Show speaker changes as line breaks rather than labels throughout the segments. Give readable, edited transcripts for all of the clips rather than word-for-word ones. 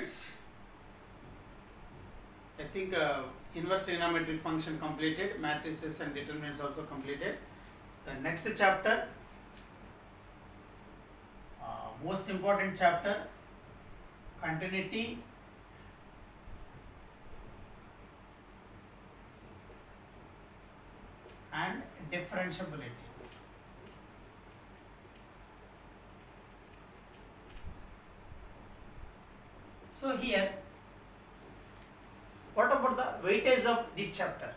students. I think inverse trigonometric function completed, matrices and determinants also completed. The next chapter, most important chapter, continuity and differentiability. So here, what about the weightage of this chapter?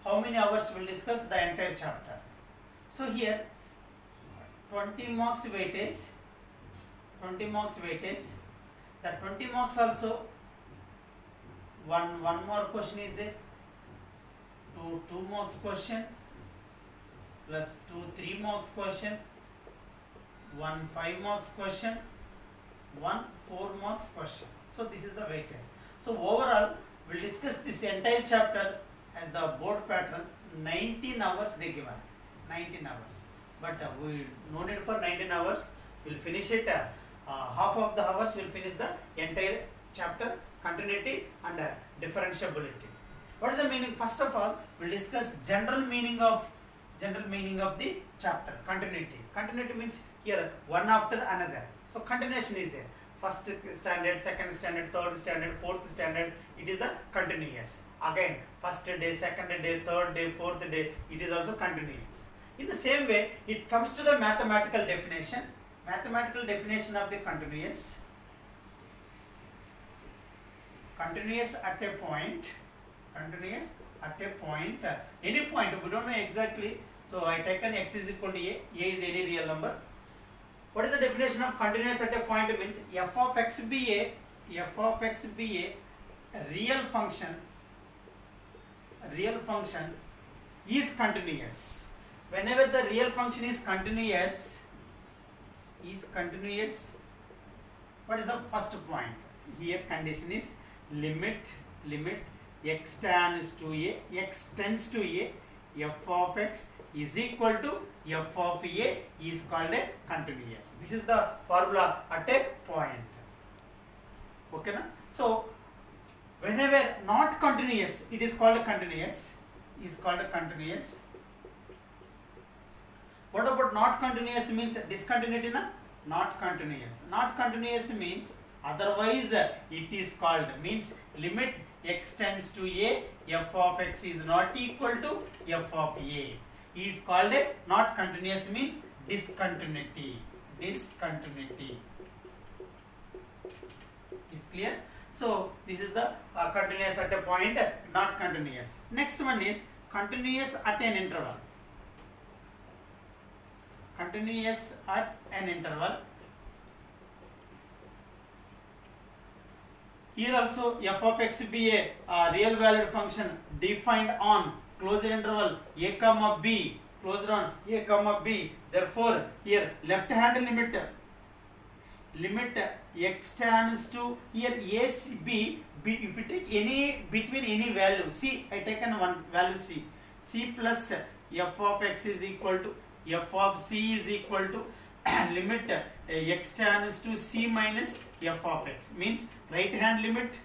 How many hours we'll discuss the entire chapter? So here, 20 marks weightage, 20 marks weightage. The 20 marks also, one more question is there, two marks question, plus 3 marks question, 5 marks question, 4 marks question. So this is the weightage. So overall, we'll discuss this entire chapter as the board pattern. 19 hours they given, 19 hours. But we no need for 19 hours. We'll finish it. Half of the hours we'll finish the entire chapter, continuity and differentiability. What is the meaning? First of all, we'll discuss general meaning of the chapter. Continuity. Continuity means here one after another. So continuation is there. First standard, second standard, third standard, fourth standard. It is the continuous. Again, first day, second day, third day, fourth day. It is also continuous. In the same way, it comes to the mathematical definition. Mathematical definition of the continuous. Continuous at a point. Continuous at a point. Any point. We don't know exactly. So I taken x is equal to a. A is any real number. What is the definition of continuous at a point? It means f of x be a real function is continuous. Whenever the real function is continuous, what is the first point? Here condition is limit x tends to a, f of x is equal to f of a is called a continuous. This is the formula at a point. Okay, na? So whenever not continuous, it is called a continuous. What about not continuous? Means discontinuity, na? Not continuous. Not continuous means otherwise it is called, means limit x tends to a, f of x is not equal to f of a is called a not continuous, means discontinuity. Is clear? So this is the continuous at a point, not continuous. Next one is continuous at an interval. Continuous at an interval. Here also f of x be a real valued function defined on closed interval a comma b, closed on a comma b. Therefore here left hand limit x tends to here a c b, if you take any between any value c, I taken one value c plus f of x is equal to f of c is equal to limit x tends to c minus f of x, means right hand limit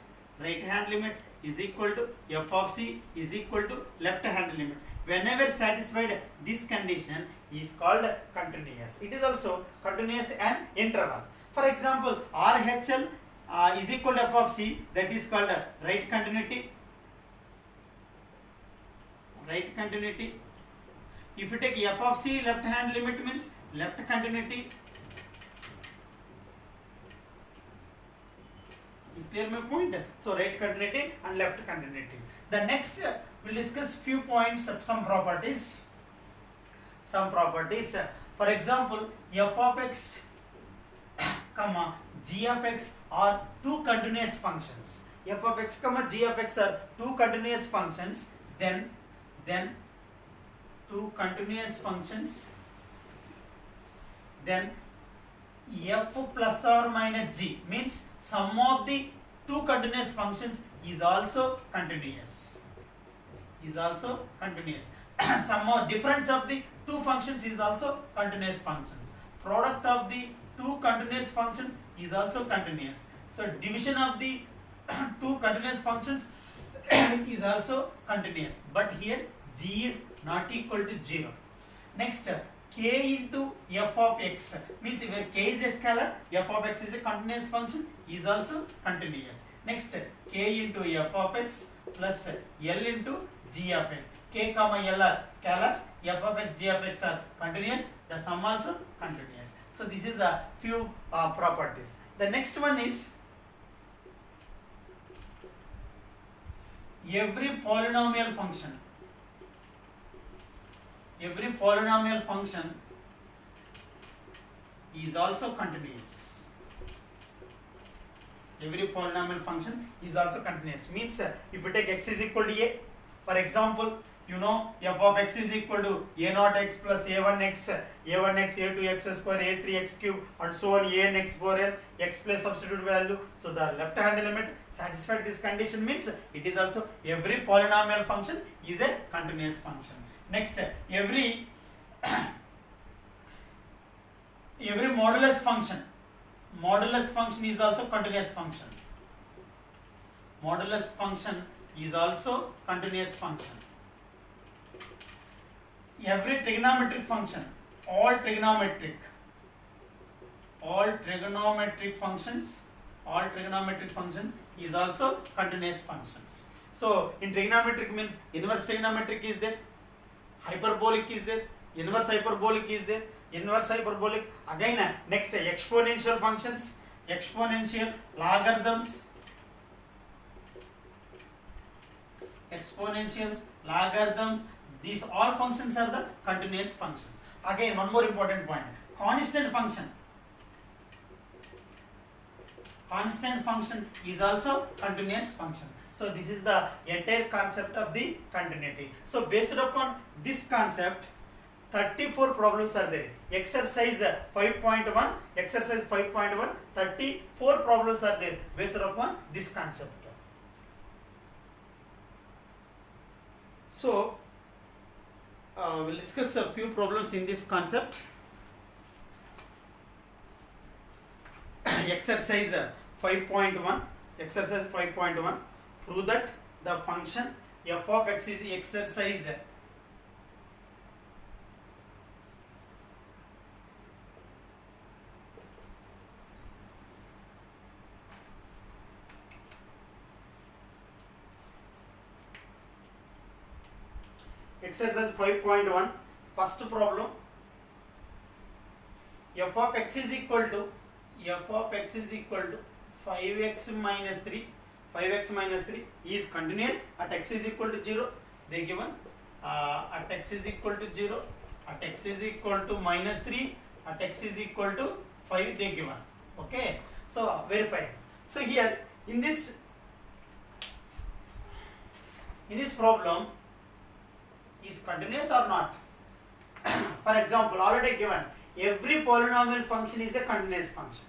is equal to f of c is equal to left hand limit. Whenever satisfied this condition is called continuous. It is also continuous and interval. For example, RHL is equal to f of c, that is called right continuity. If you take f of c left hand limit means left continuity. Is clear my point? So right continuity and left continuity. The next we'll discuss few points of some properties. For example, f of x comma g of x are two continuous functions. F of x comma g of x are two continuous functions. Then two continuous functions. Then f plus or minus g means sum of the two continuous functions is also continuous. Sum of difference of the two functions is also continuous functions. Product of the two continuous functions is also continuous. So division of the two continuous functions is also continuous, but here g is not equal to 0. Next, k into f of x means where k is a scalar, f of x is a continuous function, is also continuous. Next, k into f of x plus l into g of x. K comma l are scalars, f of x, g of x are continuous, the sum also continuous. So this is the few properties. The next one is every polynomial function is also continuous. Every polynomial function is also continuous. Means if you take x is equal to a, for example, you know f of x is equal to a naught x plus a1x, a2x square, a3x cube, and so on, a n x power n, x plus substitute value. So the left hand element satisfied this condition means it is also every polynomial function is a continuous function. Next, every modulus function is also continuous function. Modulus function is also continuous function. Every trigonometric function, all trigonometric functions is also continuous functions. So in trigonometric means inverse trigonometric is there, hyperbolic is there, inverse hyperbolic is there, inverse hyperbolic again. Next, exponential functions, exponential, logarithms, exponentials, logarithms, these all functions are the continuous functions. Again, one more important point, constant function is also continuous function. So this is the entire concept of the continuity. So based upon this concept, 34 problems are there. Exercise 5.1, 34 problems are there based upon this concept. So we'll discuss a few problems in this concept. Exercise 5.1, prove that the function f of x is exercise exercise 5.1. first problem, f of x is equal to 5x minus 3 is continuous at x is equal to 0. They given at x is equal to 0, at x is equal to minus 3, at x is equal to 5 they given. Okay, so verify. So here in this problem, is continuous or not? For example, already given every polynomial function is a continuous function,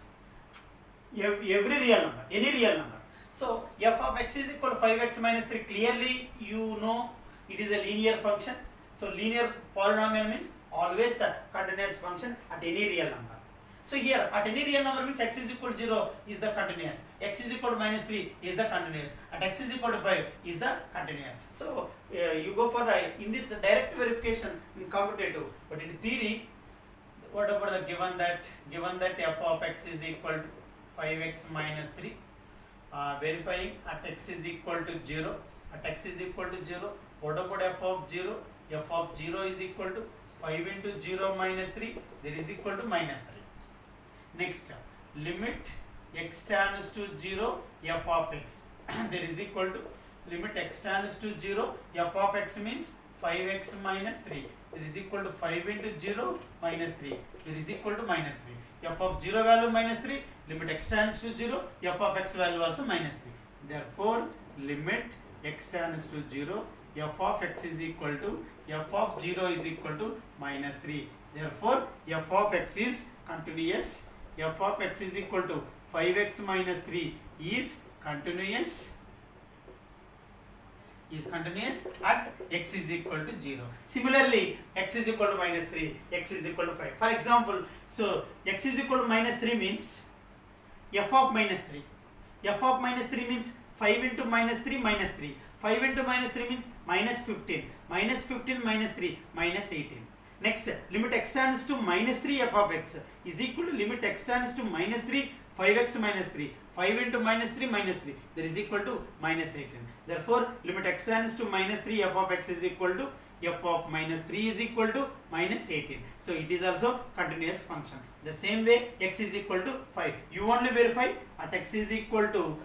every real number, any real number. So f of x is equal to 5x minus 3, clearly you know it is a linear function. So linear polynomial means always a continuous function at any real number. So here at any real number means x is equal to 0 is the continuous, x is equal to minus 3 is the continuous, at x is equal to 5 is the continuous. So you go for in this direct verification in commutative, but in theory, what about the given that f of x is equal to 5x minus 3, verifying at x is equal to 0, what about f of 0? F of 0 is equal to 5 into 0 minus 3, there is equal to minus 3. Next, limit x tends to 0 f of x there is equal to limit x tends to 0 f of x means 5x minus 3, there is equal to 5 into 0 minus 3, there is equal to minus 3. F of 0 value minus 3, limit x tends to 0, f of x value also minus 3. Therefore, limit x tends to 0, f of x is equal to f of 0 is equal to minus 3. Therefore, f of x is continuous. F of x is equal to 5x minus 3 is continuous at x is equal to 0. Similarly, x is equal to minus 3, x is equal to 5. For example, so x is equal to minus 3 means f of minus 3. f of minus 3 means 5 into minus 3 minus 3. 5 into minus 3 means minus 15. Minus 15 minus 3 minus 18. Next, limit x tends to minus 3 f of x is equal to limit x tends to minus 3 5x minus 3. 5 into minus 3 minus 3, that is equal to minus 18. Therefore, limit x tends to minus 3 f of x is equal to f of minus 3 is equal to minus 18. So it is also continuous function. The same way x is equal to 5. You only verify at x is equal to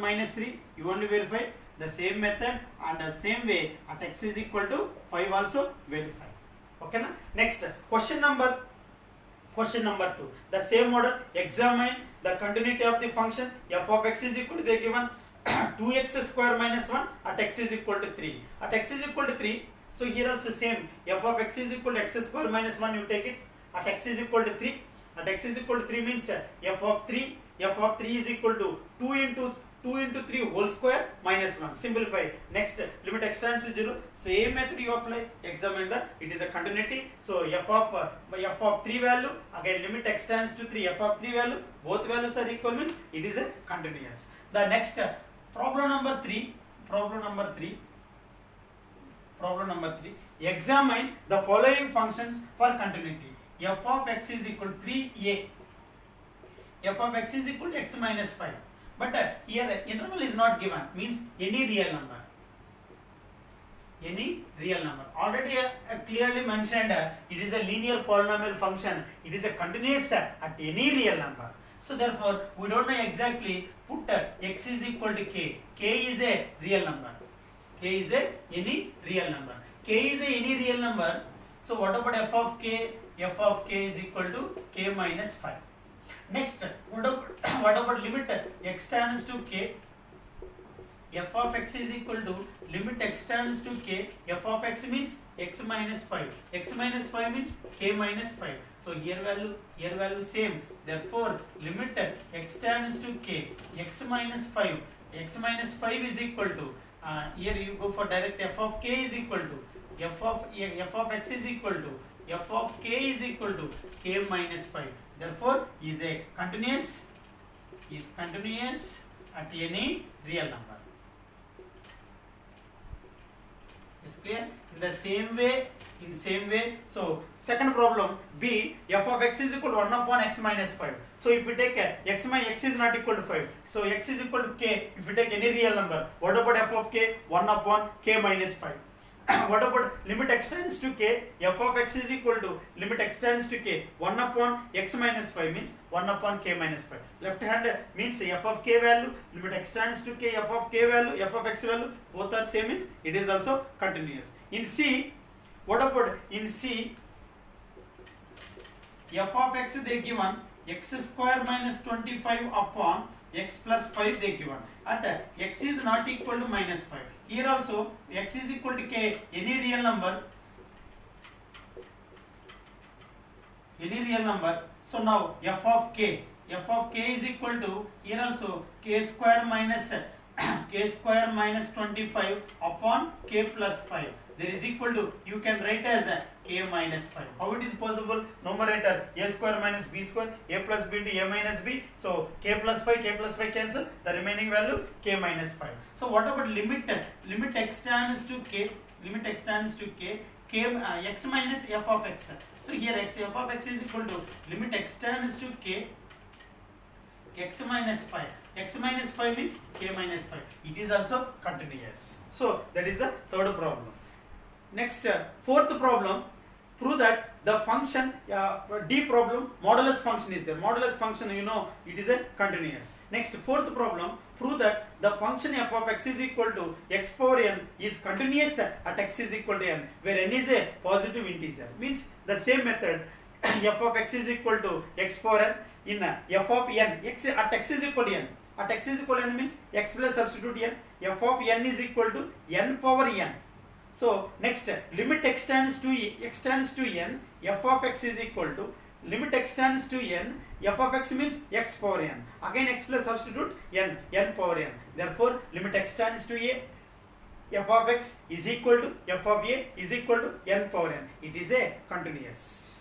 minus 3. You only verify the same method, and the same way at x is equal to 5 also verify. Okay na? Next question number 2. The same model, examine the continuity of the function f of x is equal to, they given 2x square minus 1 at x is equal to 3. At x is equal to 3, so here also same, f of x is equal to x square minus 1, you take it at x is equal to 3. At x is equal to 3 means f of 3 is equal to 2 into 3 whole square minus 1. Simplify. Next, limit x tends to 0. Same method you apply. Examine the, it is a continuity. So f of 3 value, again limit x tends to 3, f of 3 value, both values are equal means it is a continuous. The next problem number 3. Examine the following functions for continuity. F of x is equal to 3a. F of x is equal to x minus 5. But here interval is not given, means any real number. Already clearly mentioned, it is a linear polynomial function. It is a continuous at any real number. So therefore, we don't know exactly, put x is equal to k. K is a real number. K is a any real number. K is a any real number. So what about f of k? F of k is equal to k minus 5. Next, what about limit x tends to k? F of x is equal to limit x tends to k. F of x means x minus 5. X minus 5 means k minus 5. So here value same. Therefore, limit x tends to k. X minus 5. X minus 5 is equal to, here you go for direct, f of k is equal to f of x is equal to f of k is equal to k minus 5. Therefore, is continuous at any real number. Is clear? In the same way, so second problem B, f of x is equal to 1 upon x minus 5. So if we take x is not equal to 5, so x is equal to k. If we take any real number, what about f of k? 1 upon k minus 5. What about limit x tends to k? F of x is equal to limit x tends to k. 1 upon x minus 5 means 1 upon k minus 5. Left hand means f of k value, limit x tends to k, f of k value, f of x value, both are same means it is also continuous. In C, what about in C? F of x they given x square minus 25 upon x plus 5 they given. At x is not equal to minus 5. Here also x is equal to k, any real number. So now f of k is equal to, here also k square minus 25 upon k plus 5. There is equal to, you can write as k minus 5. How it is possible? Numerator a square minus b square, a plus b into a minus b. So k plus 5 cancel, the remaining value k minus 5. So what about limit x tends to k, x minus f of x. So here f of x is equal to limit x tends to k, x minus 5. X minus 5 means k minus 5. It is also continuous. So that is the third problem. Next, fourth problem, prove that the function, D problem, modulus function is there. Modulus function, you know, it is a continuous. Next, fourth problem, prove that the function f of x is equal to x power n is continuous at x is equal to n, where n is a positive integer. Means the same method, f of x is equal to x power n, in f of n, at x is equal to n. At x is equal to n means x plus substitute n, f of n is equal to n power n. So next, limit x tends to n, f of x is equal to limit x tends to n, f of x means x power n. Again x plus substitute n power n. Therefore, limit x tends to a, f of x is equal to f of a is equal to n power n. It is a continuous.